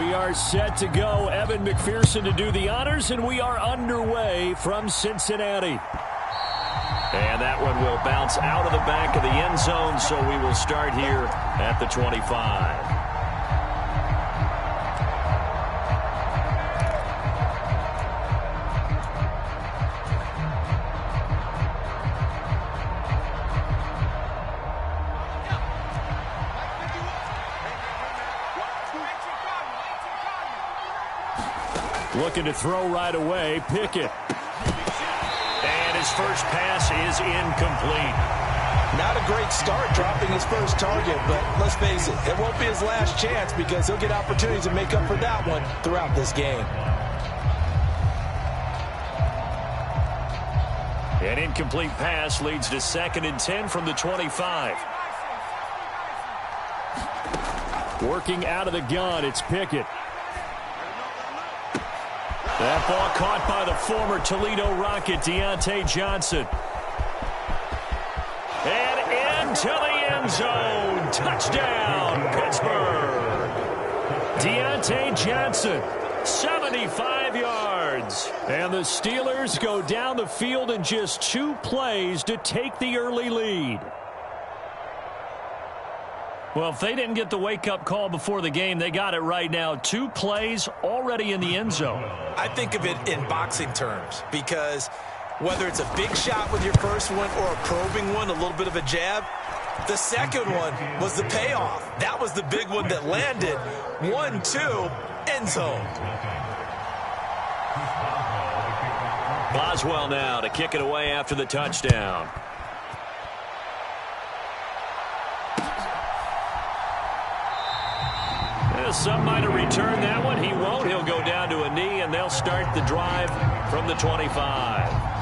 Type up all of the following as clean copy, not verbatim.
We are set to go. Evan McPherson to do the honors, and we are underway from Cincinnati. And that one will bounce out of the back of the end zone, so we will start here at the 25. Looking to throw right away, Pickett. And his first pass is incomplete. Not a great start dropping his first target, but let's face it, it won't be his last chance because he'll get opportunities to make up for that one throughout this game. An incomplete pass leads to 2nd and 10 from the 25. Working out of the gun, it's Pickett. That ball caught by the former Toledo Rocket, Deontay Johnson. And into the end zone. Touchdown, Pittsburgh. Deontay Johnson, 75 yards. And the Steelers go down the field in just 2 plays to take the early lead. Well, if they didn't get the wake-up call before the game, they got it right now. 2 plays already in the end zone. I think of it in boxing terms because whether it's a big shot with your first one or a probing one, a little bit of a jab, the second one was the payoff. That was the big one that landed. 1-2, end zone. Boswell now to kick it away after the touchdown. Some might have returned that one. He won't. He'll go down to a knee, and they'll start the drive from the 25.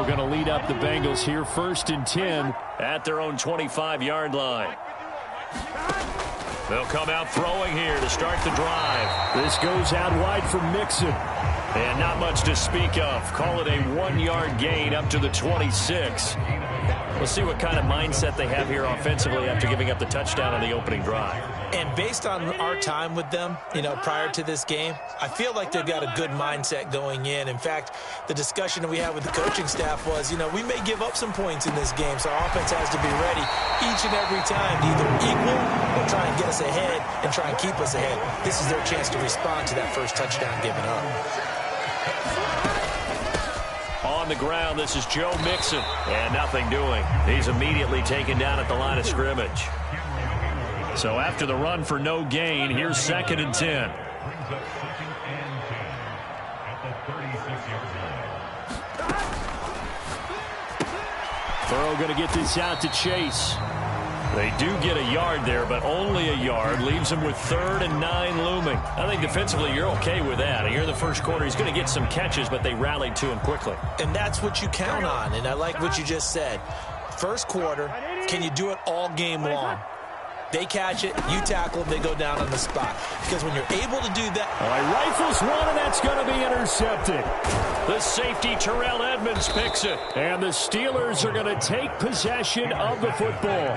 Going to lead up the Bengals here, 1st and 10 at their own 25-yard line. They'll come out throwing here to start the drive. This goes out wide for Mixon. And not much to speak of. Call it a 1-yard gain up to the 26. We'll see what kind of mindset they have here offensively after giving up the touchdown on the opening drive. And based on our time with them, prior to this game, I feel like they've got a good mindset going in. In fact, the discussion that we had with the coaching staff was, we may give up some points in this game, so our offense has to be ready each and every time to either equal or try and get us ahead and try and keep us ahead. This is their chance to respond to that first touchdown given up. On the ground, this is Joe Mixon. And nothing doing. He's immediately taken down at the line of scrimmage. So after the run for no gain, here's 2nd and 10. Burrow going to get this out to Chase. They do get a yard there, but only a yard. Leaves him with 3rd and 9 looming. I think defensively you're okay with that. Here in the first quarter, he's going to get some catches, but they rallied to him quickly. And that's what you count on, and I like what you just said. First quarter, can you do it all game long? They catch it, you tackle them, they go down on the spot. Because when you're able to do that... All right, rifles one, and that's going to be intercepted. The safety, Terrell Edmonds, picks it. And the Steelers are going to take possession of the football.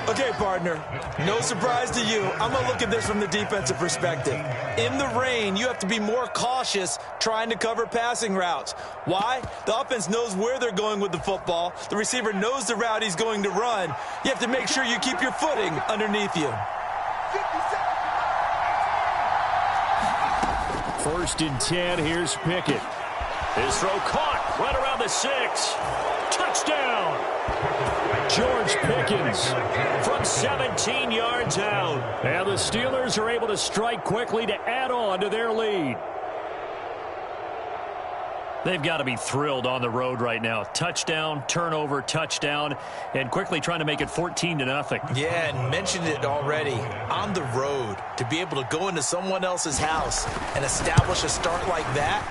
Okay, partner, no surprise to you. I'm going to look at this from the defensive perspective. In the rain, you have to be more cautious trying to cover passing routes. Why? The offense knows where they're going with the football. The receiver knows the route he's going to run. You have to make sure you keep your footing underneath you. 1st and 10, here's Pickett. His throw caught right around the 6. Touchdown! George Pickens from 17 yards out. And the Steelers are able to strike quickly to add on to their lead. They've got to be thrilled on the road right now. Touchdown, turnover, touchdown, and quickly trying to make it 14-0. Yeah, and mentioned it already. On the road, to be able to go into someone else's house and establish a start like that,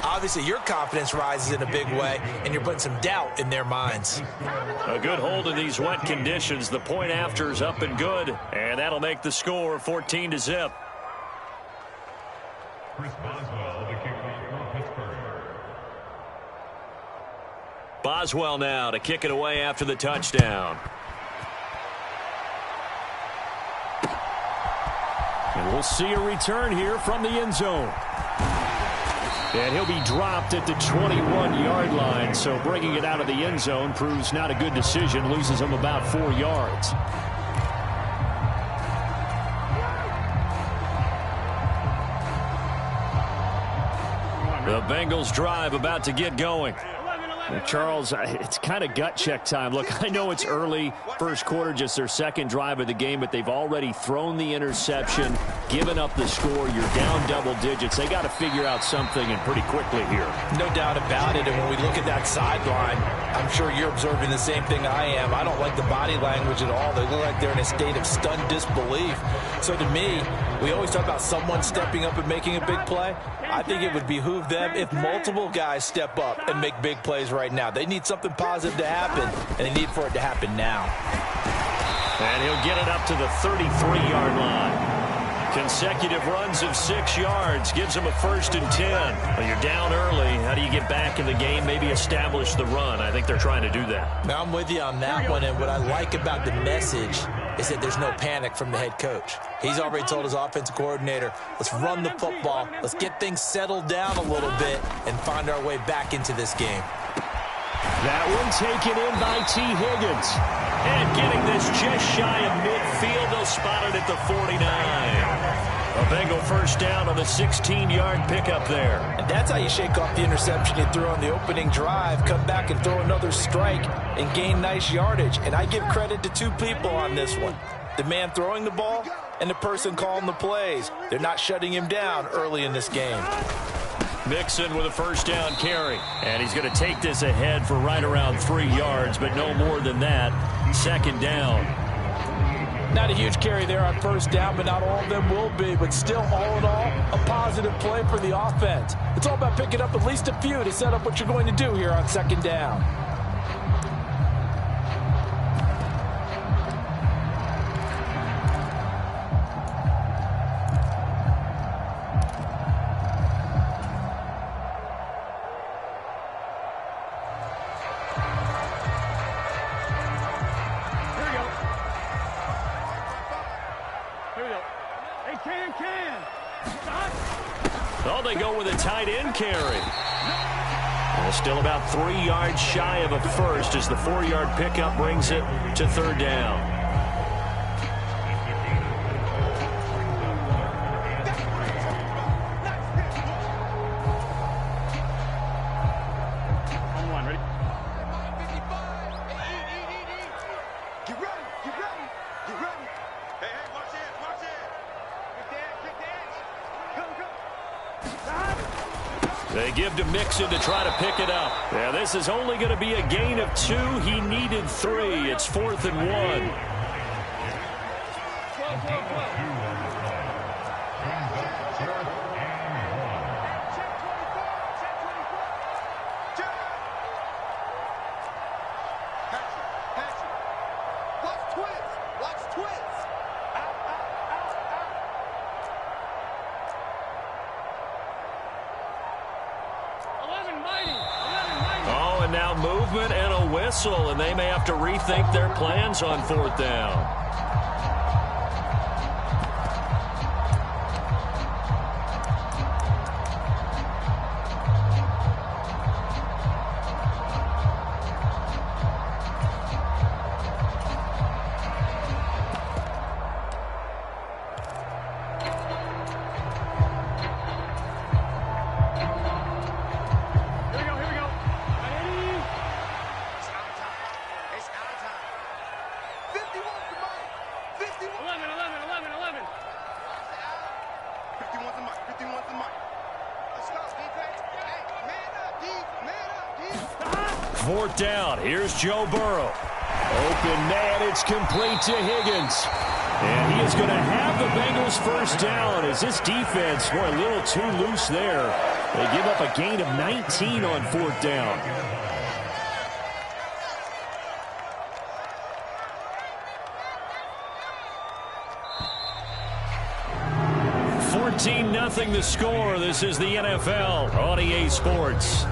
obviously your confidence rises in a big way, and you're putting some doubt in their minds. A good hold in these wet conditions. The point after is up and good, and that'll make the score 14-0. Boswell now to kick it away after the touchdown. And we'll see a return here from the end zone. And he'll be dropped at the 21-yard line, so bringing it out of the end zone proves not a good decision, loses him about 4 yards. The Bengals drive about to get going. Charles, it's kind of gut check time. Look, I know it's early, first quarter, just their second drive of the game, but they've already thrown the interception, given up the score. You're down double digits. They got to figure out something, and pretty quickly here. No doubt about it, and when we look at that sideline, I'm sure you're observing the same thing I am. I don't like the body language at all. They look like they're in a state of stunned disbelief. So to me, we always talk about someone stepping up and making a big play. I think it would behoove them if multiple guys step up and make big plays right now. They need something positive to happen, and they need for it to happen now. And he'll get it up to the 33-yard line. Consecutive runs of 6 yards gives him a 1st and 10. Well, you're down early. How do you get back in the game, maybe establish the run? I think they're trying to do that. Now, I'm with you on that one, and what I like about the message is that there's no panic from the head coach. He's already told his offensive coordinator, let's run the football, let's get things settled down a little bit and find our way back into this game. That one taken in by T. Higgins. And getting this just shy of midfield, they'll spot it at the 49. A Bengal first down on the 16-yard pickup there. And that's how you shake off the interception you threw on the opening drive, come back and throw another strike and gain nice yardage. And I give credit to 2 people on this one. The man throwing the ball and the person calling the plays. They're not shutting him down early in this game. Mixon with a first down carry. And he's going to take this ahead for right around 3 yards, but no more than that. 2nd down. Not a huge carry there on first down, but not all of them will be. But still, all in all, a positive play for the offense. It's all about picking up at least a few to set up what you're going to do here on 2nd down. Oh, they go with a tight end carry. Well, still about 3 yards shy of a first as the 4-yard pickup brings it to 3rd down. They give to Mixon to try to pick it up. Yeah, this is only going to be a gain of 2. He needed 3. It's 4th and 1. Oh, and now movement and a whistle, and they may have to rethink their plans on 4th down. 4th down. Here's Joe Burrow. Open man, it's complete to Higgins. And he is going to have the Bengals first down as this defense, boy, a little too loose there. They give up a gain of 19 on 4th down. 14-0 the score. This is the NFL on EA Sports.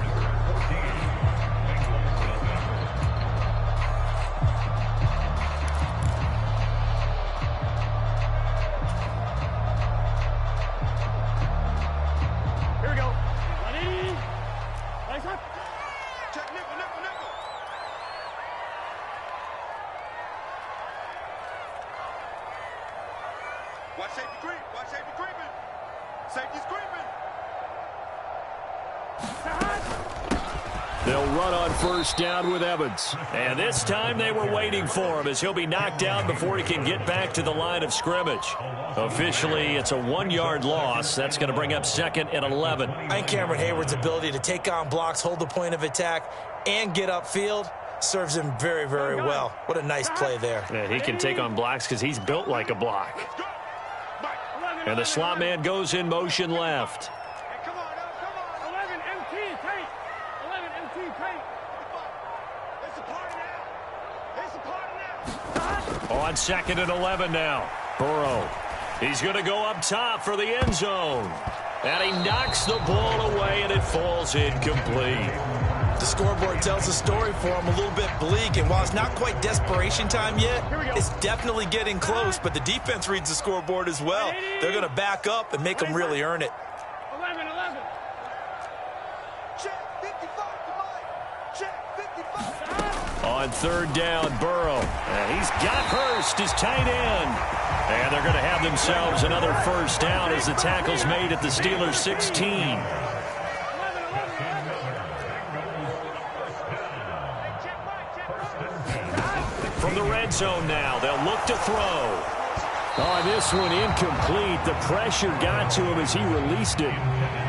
Watch safety creep. Watch safety creeping. Safety's creeping. They'll run on first down with Evans. And this time they were waiting for him as he'll be knocked down before he can get back to the line of scrimmage. Officially, it's a 1-yard loss. That's going to bring up 2nd and 11. I think Cameron Hayward's ability to take on blocks, hold the point of attack, and get upfield serves him very, very well. What a nice play there. Yeah, he can take on blocks because he's built like a block. And the slot man goes in motion left. Come on, come on. 11 MT tight. 11 MT tight. It's a party now. It's a party now. On 2nd and 11 now. Burrow. He's going to go up top for the end zone. And he knocks the ball away, and it falls incomplete. The scoreboard tells a story for him, a little bit bleak, and while it's not quite desperation time yet, it's definitely getting close, but the defense reads the scoreboard as well. They're going to back up and make them really earn it. 11. Check 55 to Mike. Check 55. On 3rd down, Burrow. And he's got Hurst, his tight end. And they're going to have themselves another first down as the tackle's made at the Steelers' 16. From the red zone now, they'll look to throw. Oh, this one incomplete. The pressure got to him as he released it.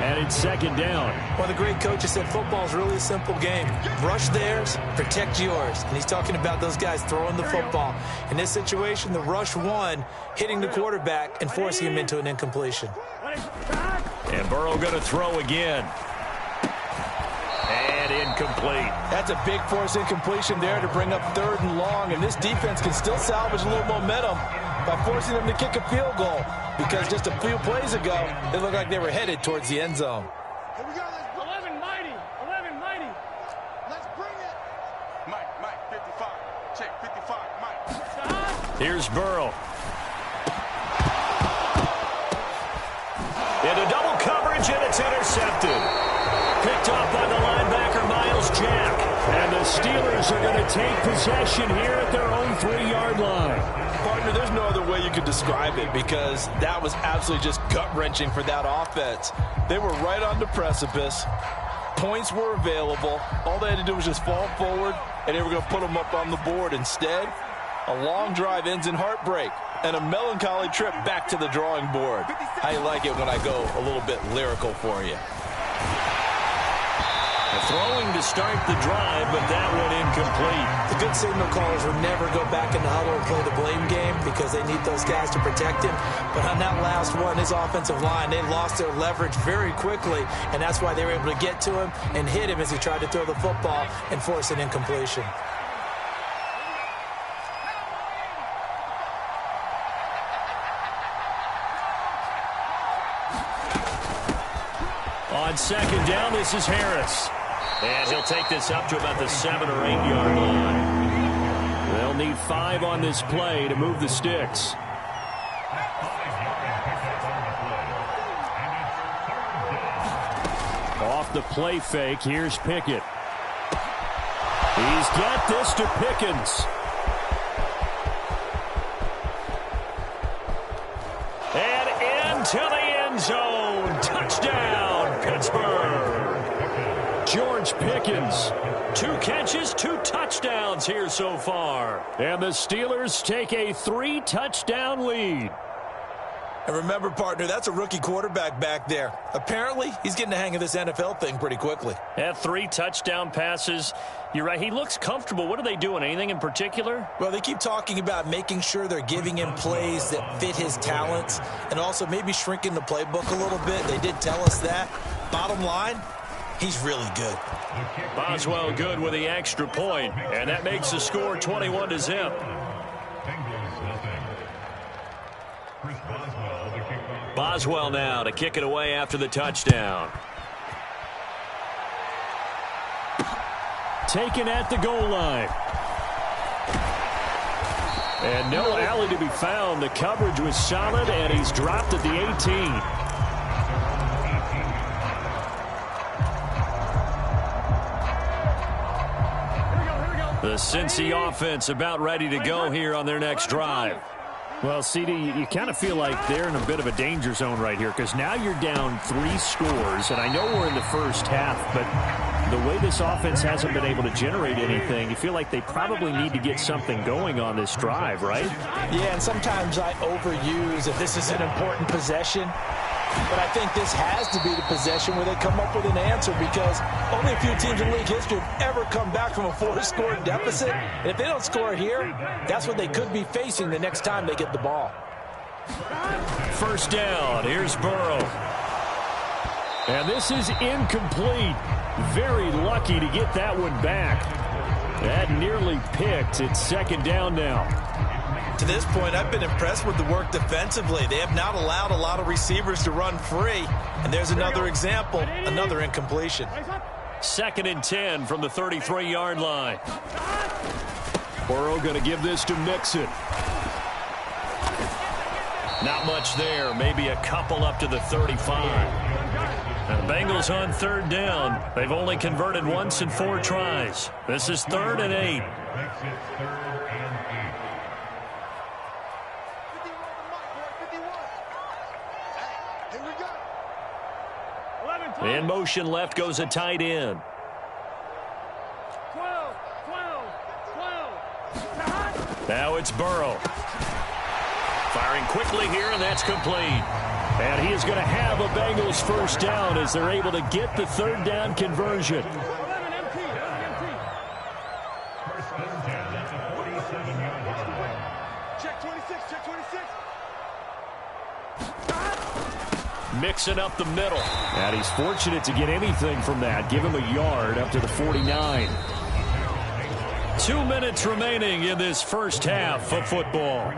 And it's 2nd down. Well, the great coach has said football is really a simple game. Rush theirs, protect yours. And he's talking about those guys throwing the football. In this situation, the rush won, hitting the quarterback and forcing him into an incompletion. And Burrow going to throw again. And incomplete. That's a big force incompletion there to bring up 3rd and long. And this defense can still salvage a little momentum by forcing them to kick a field goal, because just a few plays ago, they looked like they were headed towards the end zone. Here we go. 11 mighty. 11 mighty. Let's bring it. Mike, 55. Check 55. Mike. Here's Burrow. Into double coverage, and it's intercepted. Picked off by the linebacker, Miles Jack. And the Steelers are going to take possession here at their own 3-yard line. Partner, there's no other way you could describe it, because that was absolutely just gut-wrenching for that offense. They were right on the precipice. Points were available. All they had to do was just fall forward, and they were going to put them up on the board. Instead, a long drive ends in heartbreak and a melancholy trip back to the drawing board. I like it when I go a little bit lyrical for you. Throwing to start the drive, but that one incomplete. The good signal callers would never go back in the huddle and play the blame game, because they need those guys to protect him. But on that last one, his offensive line, they lost their leverage very quickly, and that's why they were able to get to him and hit him as he tried to throw the football and force an incompletion. On 2nd down, this is Harris. And he'll take this up to about the 7 or 8 yard line. They'll need 5 on this play to move the sticks. Off the play fake, here's Pickett. He's got this to Pickens. And into the end zone. Touchdown, Pittsburgh. George Pickens. 2 catches, 2 touchdowns here so far. And the Steelers take a 3-touchdown lead. And remember, partner, that's a rookie quarterback back there. Apparently, he's getting the hang of this NFL thing pretty quickly. Had 3 touchdown passes. You're right, he looks comfortable. What are they doing? Anything in particular? Well, they keep talking about making sure they're giving him plays that fit his talents and also maybe shrinking the playbook a little bit. They did tell us that. Bottom line, he's really good. Boswell good with the extra point, and that makes the score 21-0. Boswell now to kick it away after the touchdown. Taken at the goal line. And no alley to be found. The coverage was solid, and he's dropped at the 18. The Cincy offense about ready to go here on their next drive. Well, CD, you kind of feel like they're in a bit of a danger zone right here because now you're down 3 scores, and I know we're in the first half, but the way this offense hasn't been able to generate anything, you feel like they probably need to get something going on this drive, right? Yeah, and sometimes I overuse if this is an important possession. But I think this has to be the possession where they come up with an answer because only a few teams in league history have ever come back from a 4-score deficit. And if they don't score here, that's what they could be facing the next time they get the ball. First down, here's Burrow. And this is incomplete. Very lucky to get that one back. That nearly picked. It's second down now. To this point, I've been impressed with the work defensively. They have not allowed a lot of receivers to run free. And there's another example, another incompletion. 2nd and 10 from the 33-yard line. Burrow going to give this to Mixon. Not much there, maybe a couple up to the 35. And the Bengals on 3rd down. They've only converted once in 4 tries. This is 3rd and 8. In motion left goes a tight end. 12. Now it's Burrow. Firing quickly here, and that's complete. And he is going to have a Bengals first down as they're able to get the 3rd down conversion. 11 MT. Check 26. Mixing up the middle. And he's fortunate to get anything from that. Give him a yard up to the 49. 2 minutes remaining in this first half of football.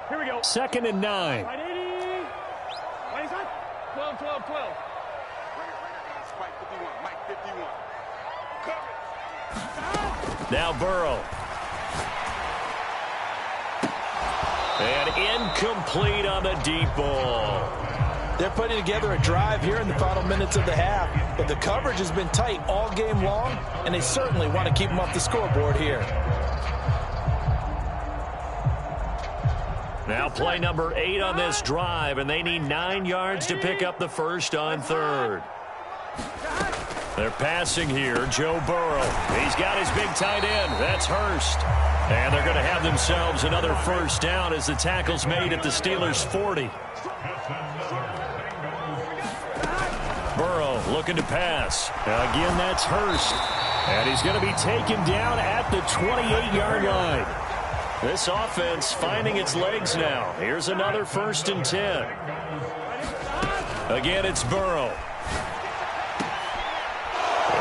Here we go. 2nd and 9. Right 80. Right inside. 12. Mike 51. Cover. Now Burrow. And incomplete on the deep ball. They're putting together a drive here in the final minutes of the half, but the coverage has been tight all game long, and they certainly want to keep them off the scoreboard here. Now play number 8 on this drive, and they need 9 yards to pick up the first on 3rd. They're passing here, Joe Burrow. He's got his big tight end. That's Hurst. And they're going to have themselves another first down as the tackle's made at the Steelers' 40. Burrow looking to pass. Again, that's Hurst. And he's going to be taken down at the 28-yard line. This offense finding its legs now. Here's another 1st and 10. Again, it's Burrow.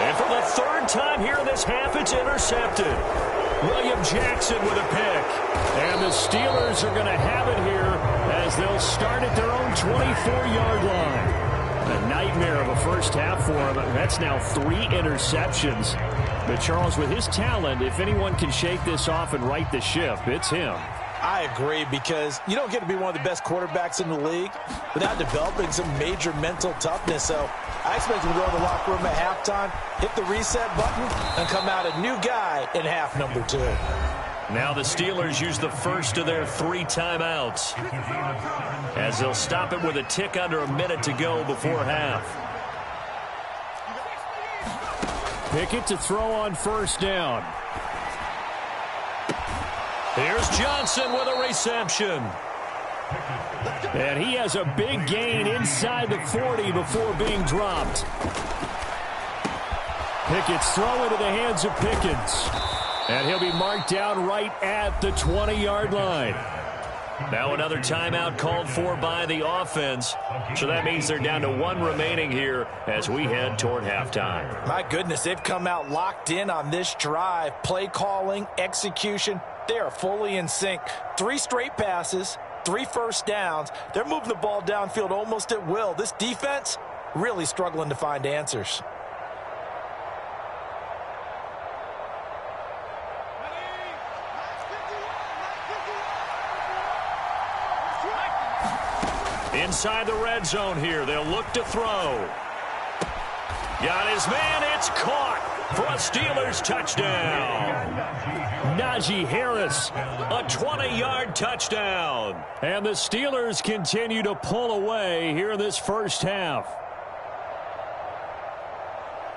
And for the 3rd time here in this half, it's intercepted. William Jackson with a pick. And the Steelers are going to have it here as they'll start at their own 24-yard line. A nightmare of a first half for him. That's now 3 interceptions. But Charles, with his talent, if anyone can shake this off and right the ship, it's him. I agree, because you don't get to be one of the best quarterbacks in the league without developing some major mental toughness. So I expect him to go to the locker room at halftime, hit the reset button, and come out a new guy in half number 2. Now the Steelers use the first of their 3 timeouts, as they'll stop it with a tick under a minute to go before half. Pickett to throw on first down. Here's Johnson with a reception. And he has a big gain inside the 40 before being dropped. Pickett's throw into the hands of Pickens. And he'll be marked down right at the 20-yard line. Now another timeout called for by the offense. So that means they're down to 1 remaining here as we head toward halftime. My goodness, they've come out locked in on this drive. Play calling, execution, they are fully in sync. 3 straight passes, 3 first downs. They're moving the ball downfield almost at will. This defense really struggling to find answers. Inside the red zone here, they'll look to throw. Got his man, it's caught for a Steelers touchdown. Najee Harris, a 20-yard touchdown. And the Steelers continue to pull away here in this first half.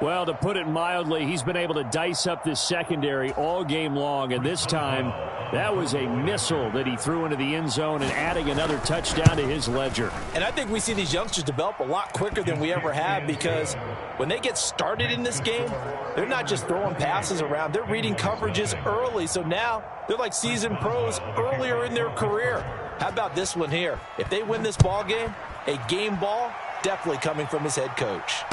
Well, to put it mildly, he's been able to dice up this secondary all game long, and this time that was a missile that he threw into the end zone and adding another touchdown to his ledger. And I think we see these youngsters develop a lot quicker than we ever have, because when they get started in this game, they're not just throwing passes around. They're reading coverages early, so now they're like seasoned pros earlier in their career. How about this one here? If they win this ball game, a game ball definitely coming from his head coach.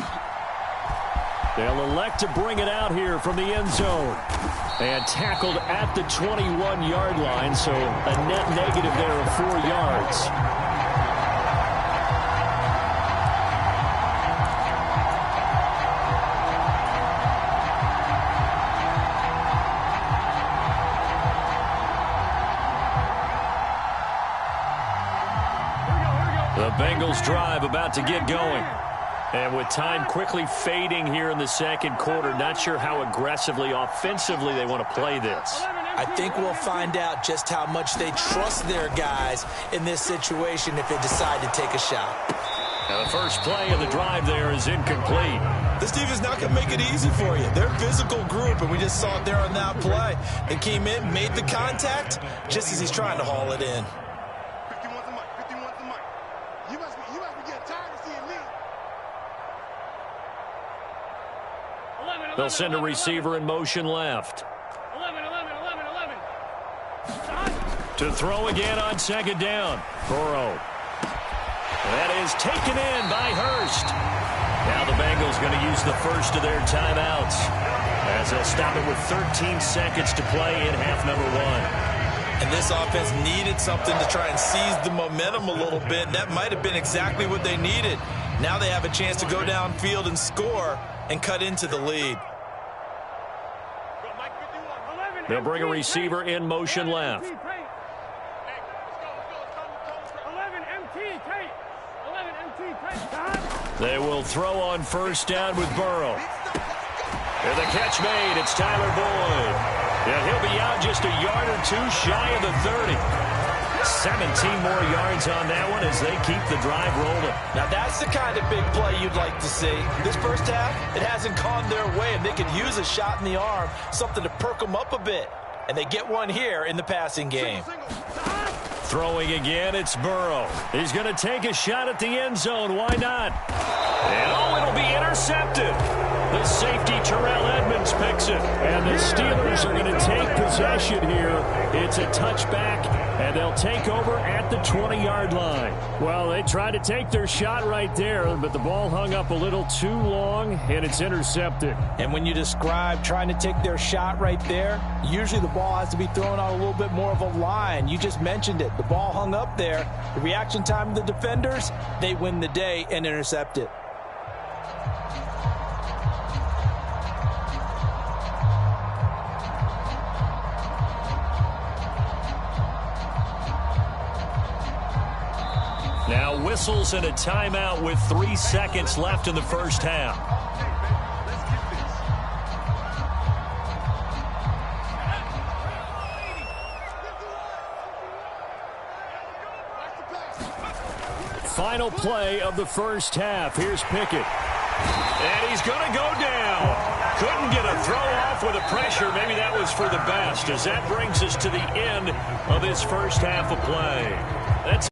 They'll elect to bring it out here from the end zone. And tackled at the 21-yard line, so a net negative there of 4 yards. The Bengals drive about to get going. And with time quickly fading here in the second quarter, not sure how aggressively, offensively they want to play this. I think we'll find out just how much they trust their guys in this situation if they decide to take a shot. Now the first play of the drive there is incomplete. This defense is not going to make it easy for you. They're a physical group, and we just saw it there on that play. They came in, made the contact, just as he's trying to haul it in. They'll send a receiver in motion left. 11. To throw again on second down. Burrow. That is taken in by Hurst. Now the Bengals going to use the first of their timeouts, as they'll stop it with 13 seconds to play in half number 1. And this offense needed something to try and seize the momentum a little bit. That might have been exactly what they needed. Now they have a chance to go downfield and score and cut into the lead. They'll bring a receiver in motion left. 11 MT tape. They will throw on first down with Burrow. And the catch made. It's Tyler Boyd. Yeah, he'll be out just a yard or 2 shy of the 30. 17 more yards on that one as they keep the drive rolling. Now that's the kind of big play you'd like to see. This first half, it hasn't gone their way, and they could use a shot in the arm, something to perk them up a bit. And they get one here in the passing game. Throwing again, it's Burrow. He's going to take a shot at the end zone. Why not? And it'll be intercepted. The safety, Terrell Edmonds, picks it. And the Steelers are going to take possession here. It's a touchback, and they'll take over at the 20-yard line. Well, they tried to take their shot right there, but the ball hung up a little too long, and it's intercepted. And when you describe trying to take their shot right there, usually the ball has to be thrown on a little bit more of a line. You just mentioned it. The ball hung up there. The reaction time of the defenders, they win the day and intercept it. Now whistles and a timeout with 3 seconds left in the first half. final play of the first half. Here's Pickett. And he's going to go down. Couldn't get a throw off with the pressure. Maybe that was for the best, as that brings us to the end of this first half of play. That's